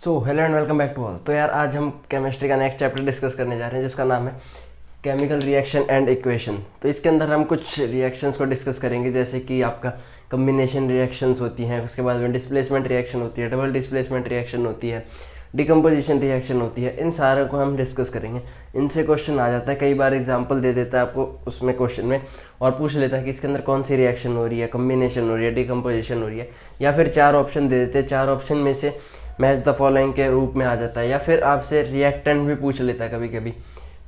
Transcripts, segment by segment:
So hello and welcome back to all. तो यार आज हम केमिस्ट्री का नेक्स्ट चैप्टर डिस्कस करने जा रहे हैं जिसका नाम है केमिकल रिएक्शन एंड इक्वेशन। तो इसके अंदर हम कुछ रिएक्शंस को डिस्कस करेंगे, जैसे कि आपका कम्बिनेशन रिएक्शंस होती हैं, उसके बाद में डिस्प्लेसमेंट रिएक्शन होती है, डबल डिस्प्लेसमेंट रिएक्शन होती है, डिकम्पोजिशन रिएक्शन होती है। इन सारे को हम डिस्कस करेंगे। इनसे क्वेश्चन आ जाता है, कई बार एग्जांपल दे देता है आपको उसमें क्वेश्चन में और पूछ लेता है कि इसके अंदर कौन सी रिएक्शन हो रही है, कम्बिनेशन हो रही है, डिकम्पोजिशन हो रही है, या फिर चार ऑप्शन दे देते हैं, चार ऑप्शन में से मैच द फॉलोइंग के रूप में आ जाता है, या फिर आपसे रिएक्टेंट भी पूछ लेता है कभी कभी।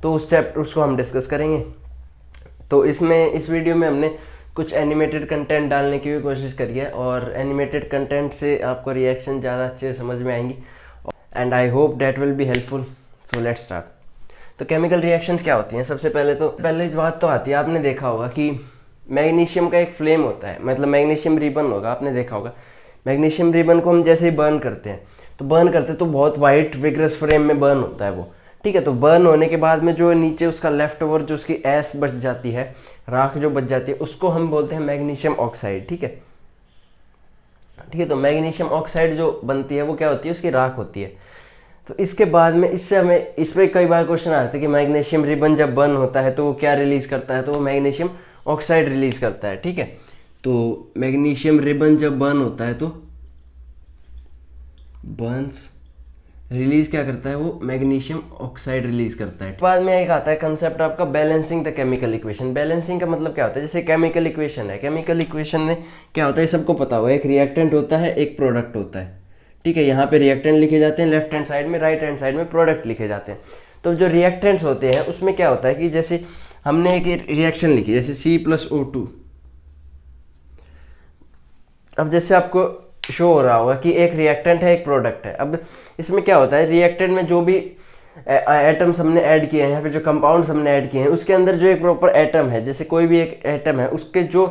तो उस चैप्टर उसको हम डिस्कस करेंगे। तो इस वीडियो में हमने कुछ एनिमेटेड कंटेंट डालने की भी कोशिश करी है और एनिमेटेड कंटेंट से आपको रिएक्शन ज़्यादा अच्छे समझ में आएंगी and I hope that will be helpful. So let's start. तो केमिकल रिएक्शंस क्या होती हैं? सबसे पहले इस बात तो आती है, आपने देखा होगा कि मैग्नीशियम का एक फ्लेम होता है, मतलब मैग्नीशियम रिबन होगा, आपने देखा होगा। मैग्नीशियम रिबन को हम जैसे ही बर्न करते हैं तो बहुत वाइट विग्रस फ्रेम में बर्न होता है वो, ठीक है। तो बर्न होने के बाद में जो नीचे उसका लेफ्ट ओवर जो उसकी ऐश बच जाती है, राख जो बच जाती है, उसको हम बोलते हैं मैग्नीशियम ऑक्साइड, ठीक है। तो मैग्नीशियम ऑक्साइड जो बनती है वो क्या होती है? उसकी राख होती है। तो इसके बाद में इससे हमें इस पर कई बार क्वेश्चन आते हैं कि मैग्नीशियम रिबन जब बर्न होता है तो वो क्या रिलीज करता है? तो वो मैग्नीशियम ऑक्साइड रिलीज करता है, ठीक है। तो मैग्नीशियम रिबन जब बर्न होता है तो बर्न्स रिलीज क्या करता है? वो मैग्नीशियम ऑक्साइड रिलीज करता है। बाद में एक आता है कंसेप्ट आपका balancing the chemical equation. Balancing का मतलब क्या होता है? जैसे केमिकल इक्वेशन है, केमिकल इक्वेशन में क्या होता है सबको पता होगा, एक रिएक्टेंट होता है, एक प्रोडक्ट होता है, ठीक है। यहाँ पे रिएक्टेंट लिखे जाते हैं लेफ्ट हैंड साइड में, राइट हैंड साइड में प्रोडक्ट लिखे जाते हैं। तो जो रिएक्टेंट्स होते हैं उसमें क्या होता है कि जैसे हमने एक रिएक्शन लिखी, जैसे C+O2। अब जैसे आपको शो हो रहा होगा कि एक रिएक्टेंट है, एक प्रोडक्ट है। अब इसमें क्या होता है, रिएक्टेंट में जो भी एटम्स हमने ऐड किए हैं या फिर जो कंपाउंड्स हमने ऐड किए हैं उसके अंदर जो एक प्रॉपर एटम है, जैसे कोई भी एक एटम है, उसके जो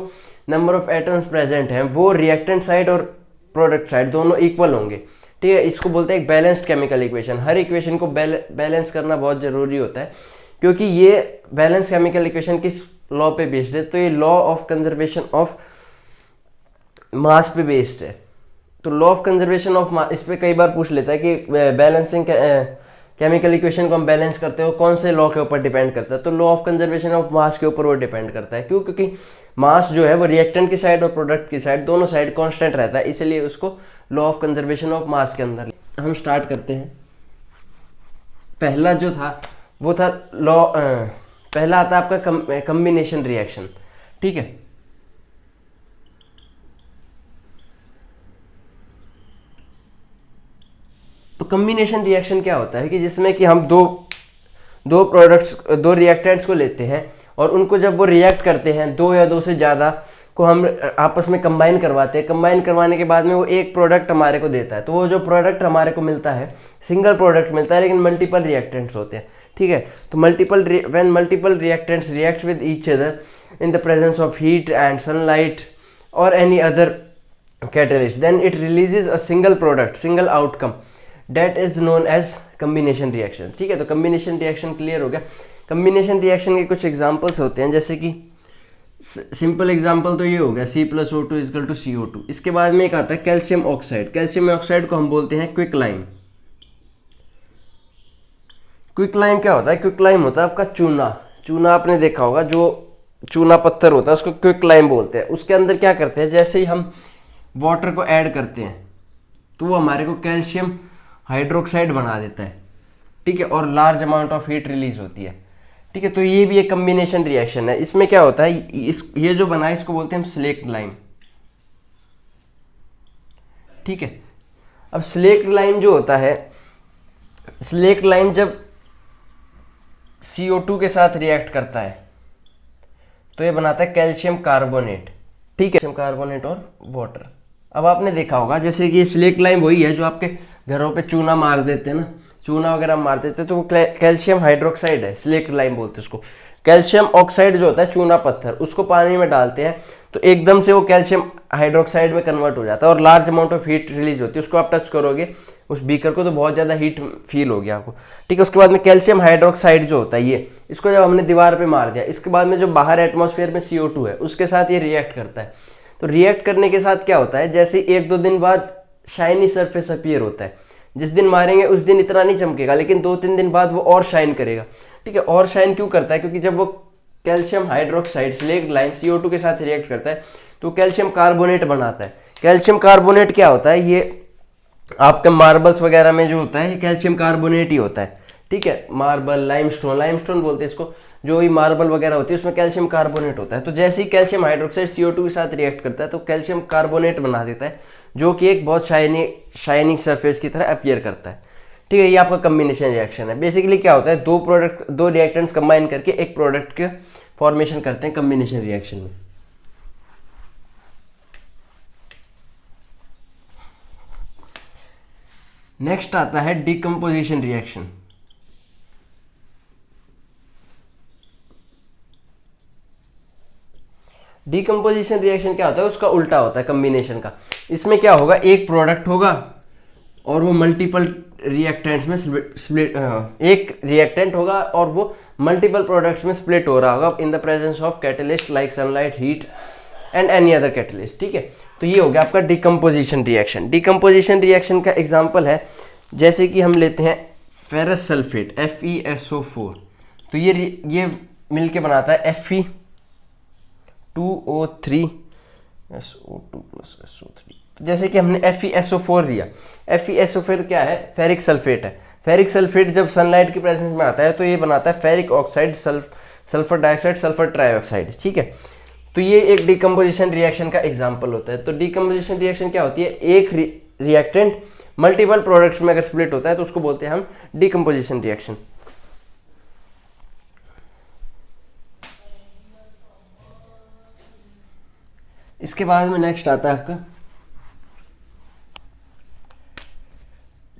नंबर ऑफ एटम्स प्रेजेंट हैं वो रिएक्टेंट साइड और प्रोडक्ट साइड दोनों इक्वल होंगे, ठीक है। इसको बोलते हैं एक बैलेंस्ड केमिकल इक्वेशन। हर इक्वेशन को बैलेंस करना बहुत ज़रूरी होता है, क्योंकि ये बैलेंस केमिकल इक्वेशन किस लॉ पे बेस्ड है? तो ये law of conservation of mass पे बेस्ड है। तो law of conservation of mass, इस पे कई बार पूछ लेता है कि बैलेंसिंग केमिकल इक्वेशन को हम बैलेंस करते हो कौन से लॉ के ऊपर डिपेंड करता है? तो law of conservation of mass के ऊपर वो डिपेंड करता है। क्यों? क्योंकि मास जो है वो रिएक्टेंट की साइड और प्रोडक्ट की साइड दोनों साइड कांस्टेंट रहता है, इसलिए उसको law of conservation of mass के अंदर हम स्टार्ट करते हैं। पहला जो था वो था पहला आता है आपका कम्बिनेशन रिएक्शन, ठीक है। तो कम्बिनेशन रिएक्शन क्या होता है कि जिसमें कि हम दो रिएक्टेंट्स को लेते हैं और उनको जब वो रिएक्ट करते हैं, दो या दो से ज़्यादा को हम आपस में कंबाइन करवाते हैं। कंबाइन करवाने के बाद में वो एक प्रोडक्ट हमारे को देता है। तो वो जो प्रोडक्ट हमारे को मिलता है सिंगल प्रोडक्ट मिलता है, लेकिन मल्टीपल रिएक्टेंट्स होते हैं, ठीक है। तो when multiple reactants react with each other in the presence of heat and sunlight और any other catalyst, then it releases a single product, single outcome, that is known as combination reaction, ठीक है। तो combination reaction clear हो गया। Combination reaction के कुछ examples होते हैं, जैसे कि सिंपल एग्जांपल तो ये हो गया C+O2 = CO2। इसके बाद में एक आता है कैल्शियम ऑक्साइड। कैल्शियम ऑक्साइड को हम बोलते हैं क्विक लाइम। क्विक लाइम क्या होता है? क्विक लाइम होता है आपका चूना आपने देखा होगा, जो चूना पत्थर होता है उसको क्विक लाइम बोलते हैं। उसके अंदर क्या करते हैं, जैसे ही हम वाटर को ऐड करते हैं तो वो हमारे को कैल्शियम हाइड्रोक्साइड बना देता है, ठीक है, और large amount of heat release होती है, ठीक है। तो ये भी एक कम्बिनेशन रिएक्शन है। इसमें क्या होता है, ये जो बना है इसको बोलते हैं हम स्लेक्ट लाइम, ठीक है। अब स्लेक्ट लाइम जो होता है, स्लेक्ट लाइम जब CO2 के साथ रिएक्ट करता है तो ये बनाता है कैल्शियम कार्बोनेट, ठीक है, कैल्शियम कार्बोनेट और वाटर। अब आपने देखा होगा जैसे कि स्लेक्ट लाइम वही है जो आपके घरों पे चूना मार देते हैं ना, चूना वगैरह मार देते हैं, तो वो कैल्शियम हाइड्रोक्साइड है, स्लेक्ट लाइम बोलते हैं उसको। कैल्शियम ऑक्साइड जो होता है चूना पत्थर, उसको पानी में डालते हैं तो एकदम से वो कैल्शियम हाइड्रोक्साइड में कन्वर्ट हो जाता है और large amount of heat release होती है। उसको आप टच करोगे उस बीकर को तो बहुत ज़्यादा हीट फील होगी आपको, ठीक है। उसके बाद में कैल्शियम हाइड्रोक्साइड जो होता है ये, इसको जब हमने दीवार पे मार दिया, इसके बाद में जो बाहर एटमॉस्फेयर में CO2 है उसके साथ ये रिएक्ट करता है। तो रिएक्ट करने के साथ क्या होता है, जैसे 1-2 दिन बाद शाइनी सरफेस अपीयर होता है, जिस दिन मारेंगे उस दिन इतना नहीं चमकेगा, लेकिन 2-3 दिन बाद वो और शाइन करेगा। ठीक है, और शाइन क्यों करता है? क्योंकि जब वो calcium hydroxide select line CO2 के साथ रिएक्ट करता है तो कैल्शियम कार्बोनेट बनाता है। कैल्शियम कार्बोनेट क्या होता है? ये आपके मार्बल्स वगैरह में जो होता है ये कैल्शियम कार्बोनेट ही होता है। ठीक है, मार्बल, लाइमस्टोन बोलते हैं इसको, जो भी मार्बल वगैरह होती है उसमें कैल्शियम कार्बोनेट होता है। तो जैसे ही कैल्शियम हाइड्रोक्साइड CO2 के साथ रिएक्ट करता है तो कैल्शियम कार्बोनेट बना देता है, जो कि एक बहुत शाइनिंग सरफेस की तरह अपीयर करता है। ठीक है, ये आपका कम्बिनेशन रिएक्शन है। बेसिकली क्या होता है, दो रिएक्टेंट्स कंबाइन करके एक प्रोडक्ट के फॉर्मेशन करते हैं कम्बिनेशन रिएक्शन में। नेक्स्ट आता है डिकम्पोजिशन रिएक्शन। डिकम्पोजिशन रिएक्शन क्या होता है? उसका उल्टा होता है कम्बिनेशन का। इसमें क्या होगा, एक प्रोडक्ट होगा और वो मल्टीपल रिएक्टेंट्स में स्प्लिट, एक रिएक्टेंट होगा और वो मल्टीपल प्रोडक्ट्स में स्प्लिट हो रहा होगा इन the presence of catalyst like sunlight, heat and any other catalyst. ठीक है, तो ये हो गया आपका डिकम्पोजिशन रिएक्शन। डिकम्पोजिशन रिएक्शन का एग्जांपल है, जैसे कि हम लेते हैं फेरस सल्फेट FeSO4, तो ये मिलके बनाता है Fe2O3 SO2 + SO3। तो जैसे कि हमने FeSO4 लिया, FeSO4 क्या है? फेरिक सल्फेट है। फेरिक सल्फेट जब सनलाइट की प्रेजेंस में आता है तो ये बनाता है ferric oxide, sulphur dioxide, sulphur trioxide. ठीक है, तो ये एक डिकम्पोजिशन रिएक्शन का एग्जाम्पल होता है। तो डिकम्पोजिशन रिएक्शन क्या होती है? एक रिएक्टेंट मल्टीपल प्रोडक्ट्स में अगर स्प्लिट होता है तो उसको बोलते हैं हम डिकम्पोजिशन रिएक्शन। इसके बाद में नेक्स्ट आता है आपका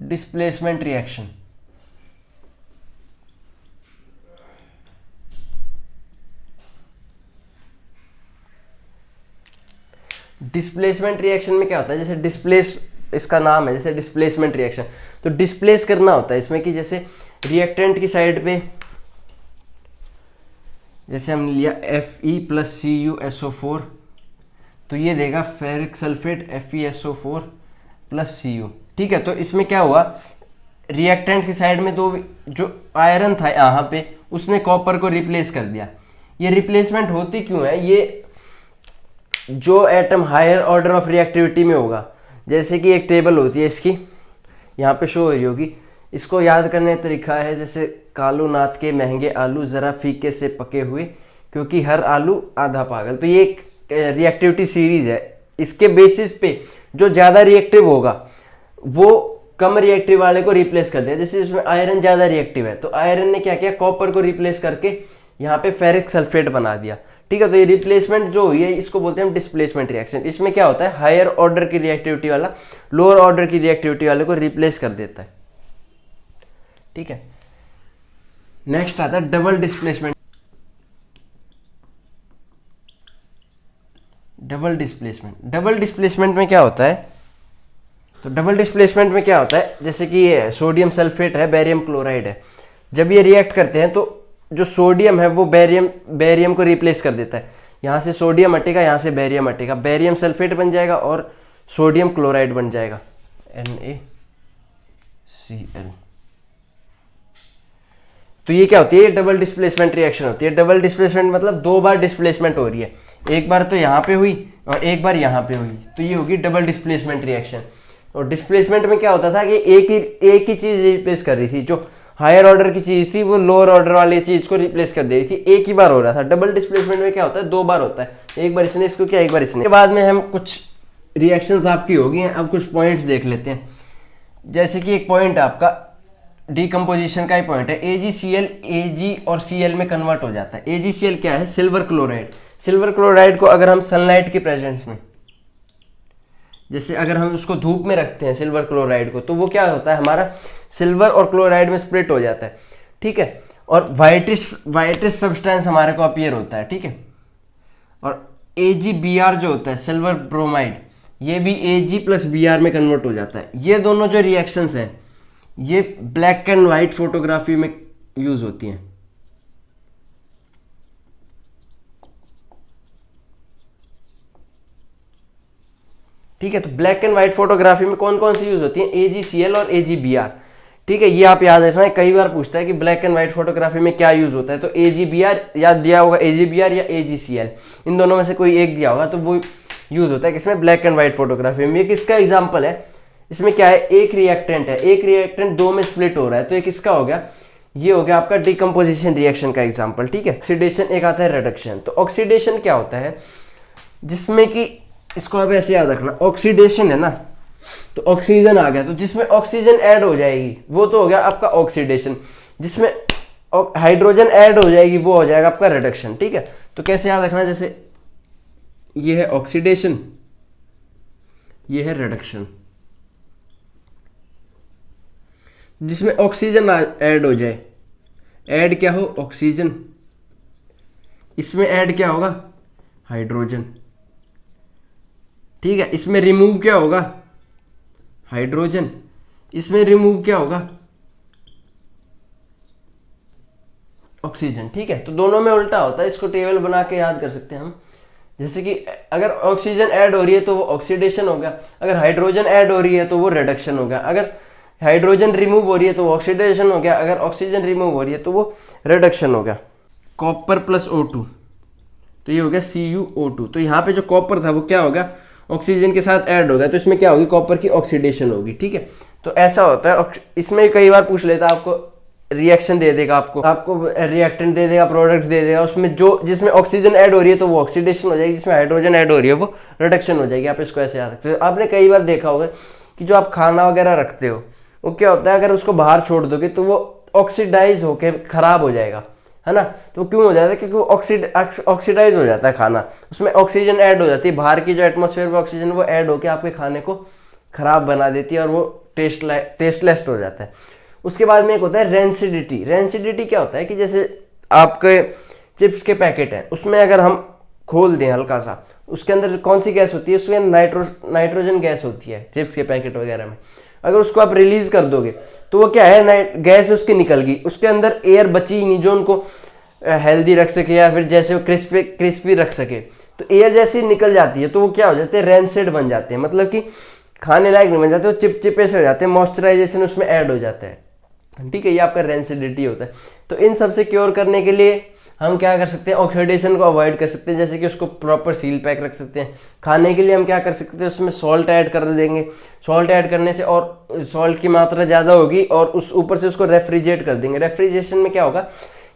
डिस्प्लेसमेंट रिएक्शन। डिस्प्लेसमेंट रिएक्शन में क्या होता है? जैसे डिस्प्लेस, इसका नाम है जैसे डिस्प्लेसमेंट रिएक्शन, तो डिस्प्लेस करना होता है इसमें कि जैसे रिएक्टेंट की साइड पे जैसे हम लिया Fe + CuSO4, तो ये देगा फेरिक सल्फेट FeSO4 + Cu। ठीक है, तो इसमें क्या हुआ, रिएक्टेंट की साइड में दो जो आयरन था यहाँ पे उसने कॉपर को रिप्लेस कर दिया। ये रिप्लेसमेंट होती क्यों है? ये जो atom higher order of reactivity में होगा, जैसे कि एक टेबल होती है इसकी, यहाँ पे शो हो रही होगी, इसको याद करने का तरीका है जैसे कालू नाथ के महंगे आलू जरा फीके से पके हुए, क्योंकि हर आलू आधा पागल। तो ये एक रिएक्टिविटी सीरीज है। इसके बेसिस पे जो ज़्यादा रिएक्टिव होगा वो कम रिएक्टिव वाले को रिप्लेस कर दिया। जैसे इसमें आयरन ज़्यादा रिएक्टिव है तो आयरन ने क्या किया, कॉपर को रिप्लेस करके यहाँ पे फेरिक सल्फेट बना दिया। ठीक है, तो ये रिप्लेसमेंट जो हुई है इसको बोलते हैं हम डिस्प्लेसमेंट रिएक्शन। इसमें क्या होता है, हायर ऑर्डर की रिएक्टिविटी वाला लोअर ऑर्डर की रिएक्टिविटी वाले को रिप्लेस कर देता है। ठीक है, नेक्स्ट आता है डबल डिस्प्लेसमेंट। डबल डिस्प्लेसमेंट में क्या होता है? तो डबल डिस्प्लेसमेंट में क्या होता है, जैसे कि ये सोडियम सल्फेट है, बेरियम क्लोराइड है, जब ये रिएक्ट करते हैं तो जो सोडियम है वो बेरियम को रिप्लेस कर देता है। यहाँ से सोडियम हटेगा, यहाँ से बेरियम हटेगा, बेरियम सल्फेट बन जाएगा और सोडियम क्लोराइड बन जाएगा NaCl। तो ये क्या होती है, डबल डिस्प्लेसमेंट रिएक्शन होती है। डबल डिस्प्लेसमेंट मतलब दो बार डिस्प्लेसमेंट हो रही है, एक बार तो यहाँ पे हुई और एक बार यहाँ पे हुई, तो ये होगी डबल डिस्प्लेसमेंट रिएक्शन। और डिस्प्लेसमेंट में क्या होता था कि एक ही चीज रिप्लेस कर रही थी, जो हायर ऑर्डर की चीज थी वो लोअर ऑर्डर वाली चीज को रिप्लेस कर दे रही थी, एक ही बार हो रहा था। डबल डिस्प्लेसमेंट में क्या होता है, दो बार होता है, एक बार इसने इसको किया, एक बार इसने। के बाद में हम कुछ रिएक्शंस आपकी होगी, अब कुछ पॉइंट्स देख लेते हैं। जैसे कि एक पॉइंट आपका डिकम्पोजिशन का ही पॉइंट है, AgCl Ag और Cl में कन्वर्ट हो जाता है। AgCl क्या है, सिल्वर क्लोराइड। सिल्वर क्लोराइड को अगर हम सनलाइट की प्रेजेंस में, जैसे अगर हम उसको धूप में रखते हैं सिल्वर क्लोराइड को, तो वो क्या होता है, हमारा सिल्वर और क्लोराइड में स्प्लिट हो जाता है। ठीक है, और वाइटिश सब्सटेंस हमारे को अपीयर होता है। ठीक है, और AgBr जो होता है सिल्वर ब्रोमाइड, ये भी Ag + Br में कन्वर्ट हो जाता है। ये दोनों जो रिएक्शंस हैं ये ब्लैक एंड वाइट फोटोग्राफी में यूज होती हैं। ठीक है। तो ब्लैक एंड व्हाइट फोटोग्राफी में कौन कौन सी यूज होती है, AgCl और AgBr। ठीक है, ये आप याद रखना है, कई बार पूछता है कि ब्लैक एंड व्हाइट फोटोग्राफी में क्या यूज होता है। तो AgBr याद दिया होगा, AgBr या AgCl, इन दोनों में से कोई एक दिया होगा, तो वो यूज होता है किसमें, ब्लैक एंड व्हाइट फोटोग्राफी में। ये किसका एग्जाम्पल है, इसमें क्या है, एक रिएक्टेंट है, एक रिएक्टेंट दो में स्प्लिट हो रहा है, तो एक किसका हो गया, ये हो गया आपका डिकम्पोजिशन रिएक्शन का एग्जाम्पल। ठीक है, ऑक्सीडेशन एक आता है रिडक्शन। तो ऑक्सीडेशन क्या होता है, जिसमें कि इसको अब ऐसे याद रखना, ऑक्सीडेशन है ना, तो ऑक्सीजन आ गया, तो जिसमें ऑक्सीजन ऐड हो जाएगी वो तो हो गया आपका ऑक्सीडेशन, जिसमें हाइड्रोजन ऐड हो जाएगी वो हो जाएगा आपका रिडक्शन। ठीक है, तो कैसे याद रखना, जैसे ये है ऑक्सीडेशन, ये है रिडक्शन। जिसमें ऑक्सीजन ऐड हो जाए, ऐड क्या हो, ऑक्सीजन, इसमें ऐड क्या होगा, हाइड्रोजन। ठीक है, इसमें रिमूव क्या होगा, हाइड्रोजन, इसमें रिमूव क्या होगा, ऑक्सीजन। ठीक है, तो दोनों में उल्टा होता है, इसको टेबल बना के याद कर सकते हैं हम। जैसे कि अगर ऑक्सीजन ऐड हो रही है तो वो ऑक्सीडेशन हो गया, अगर हाइड्रोजन ऐड हो रही है तो वो रिडक्शन हो गया, अगर हाइड्रोजन रिमूव हो रही है तो वो ऑक्सीडेशन हो गया, अगर ऑक्सीजन रिमूव हो रही है तो वो रिडक्शन हो गया। कॉपर प्लस O2, तो ये हो गया CuO2। तो यहाँ पे जो कॉपर था वो क्या होगा, ऑक्सीजन के साथ ऐड हो गया, तो इसमें क्या होगी, कॉपर की ऑक्सीडेशन होगी। ठीक है, तो ऐसा होता है। इसमें कई बार पूछ लेता है, आपको रिएक्शन दे देगा, आपको रिएक्टेंट दे देगा, प्रोडक्ट्स दे देगा, उसमें जो जिसमें ऑक्सीजन ऐड हो रही है तो वो ऑक्सीडेशन हो जाएगी, जिसमें हाइड्रोजन ऐड हो रही है वो रिडक्शन हो जाएगी। आप इसको ऐसे याद रखते हो। आपने कई बार देखा होगा कि जो आप खाना वगैरह रखते हो वो क्या होता है, अगर उसको बाहर छोड़ दोगे तो वो ऑक्सीडाइज होकर खराब हो जाएगा, है ना। तो क्यों हो जाता है, क्योंकि वो ऑक्सीडाइज हो जाता है खाना, उसमें ऑक्सीजन ऐड हो जाती है, बाहर की जो एटमॉस्फेयर में ऑक्सीजन वो ऐड होकर आपके खाने को खराब बना देती है और वो टेस्टलेस हो जाता है। उसके बाद में एक होता है रेंसिडिटी। रेंसिडिटी क्या होता है कि जैसे आपके चिप्स के पैकेट हैं, उसमें अगर हम खोल दें हल्का सा, उसके अंदर कौन सी गैस होती है, उसमें नाइट्रोजन गैस होती है चिप्स के पैकेट वगैरह में। अगर उसको आप रिलीज कर दोगे तो वो क्या है, गैस उसकी निकल गई, उसके अंदर एयर बची ही नहीं जो उनको हेल्दी रख सके या फिर जैसे वो क्रिस्पी रख सके। तो एयर जैसे ही निकल जाती है तो वो क्या हो जाते हैं, रेंसिड बन जाते हैं, मतलब कि खाने लायक नहीं बन जाते, वो चिपचिपे से हो जाते हैं, मॉइस्चराइजेशन उसमें ऐड हो जाता है। ठीक है, ये आपका रेंसिडिटी होता है। तो इन सब से क्योर करने के लिए हम क्या कर सकते हैं, ऑक्सीडेशन को अवॉइड कर सकते हैं, जैसे कि उसको प्रॉपर सील पैक रख सकते हैं। खाने के लिए हम क्या कर सकते हैं, उसमें सॉल्ट ऐड कर देंगे, सॉल्ट ऐड करने से और सॉल्ट की मात्रा ज़्यादा होगी और उस ऊपर से उसको रेफ्रिजरेट कर देंगे। रेफ्रिजरेशन में क्या होगा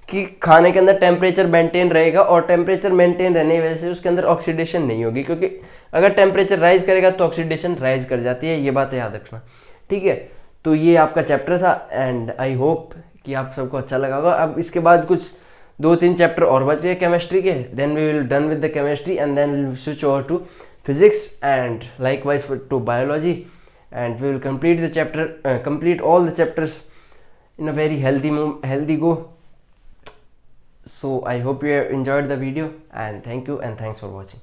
कि खाने के अंदर टेम्परेचर मेंटेन रहेगा और टेम्परेचर मेंटेन रहने की वजह से उसके अंदर ऑक्सीडेशन नहीं होगी, क्योंकि अगर टेम्परेचर राइज करेगा तो ऑक्सीडेशन राइज कर जाती है। ये बात याद रखना, ठीक है। तो ये आपका चैप्टर था एंड आई होप कि आप सबको अच्छा लगा होगा। अब इसके बाद कुछ 2-3 चैप्टर और बच गए केमिस्ट्री के, then we will done with the chemistry and then we will switch over to physics and likewise to biology, and we will complete all the chapters in a very healthy go. So I hope you have enjoyed the video and thank you and thanks for watching.